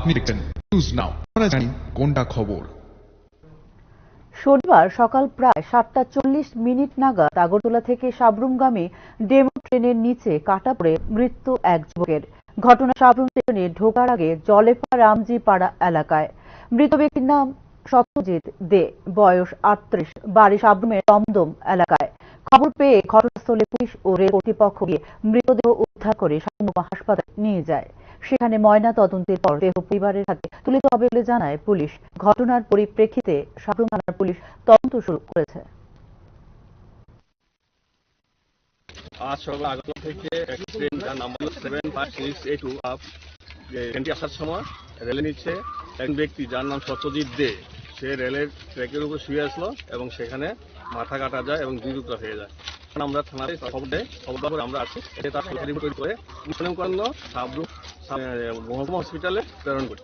আপনি দেখছেন news now, আমরা জানি কোনটা খবর। শনিবার সকাল প্রায় ৭টা ৪০ নাগাদ আগরতলা থেকে সাব্রুমগামী ডেমো ট্রেনের নিচে কাটা পড়ে মৃত্যু এক যুবকের। ঘটনা সাব্রুম স্টেশনে ঢোকার আগে জলেফা রামজি পাড়া এলাকায়। মৃত ব্যক্তির নাম সত্যজিৎ দে, বয়স ৩৮, বাড়ি সাব্রুমের দমদম এলাকায়। খবর পেয়ে ঘটনাস্থলে পুলিশ ও রেল কর্তৃপক্ষ গিয়ে মৃতদেহ উদ্ধার করে সাব্রুম হাসপাতালে নিয়ে যায়। সেখানে ময়না তদন্তের পর দেহ পরিবারের হাতে তুলে দেওয়া হবে বলে জানায় পুলিশ। ঘটনার পরিপ্রেক্ষিতে সাব্রুম থানার পুলিশ তদন্ত শুরু করেছে। আজ সকালে আগরতলা থেকে এক ট্রেন যার নাম্বার 75682 ট্রেনটি আসার সময় রেলে নিচ্ছে এক ব্যক্তি যার নাম সত্যজিৎ দে। সে রেলের ট্র্যাকের উপর শুয়ে আসলো এবং সেখানে মাথা কাটা যায় এবং দুই টুকরা হয়ে যায়। আমরা থানায় খবর করে আমরা আছি, এটা তার সরকারি তৈরি করে সাব্রুম মহকুমা হসপিটালে প্রেরণ করি।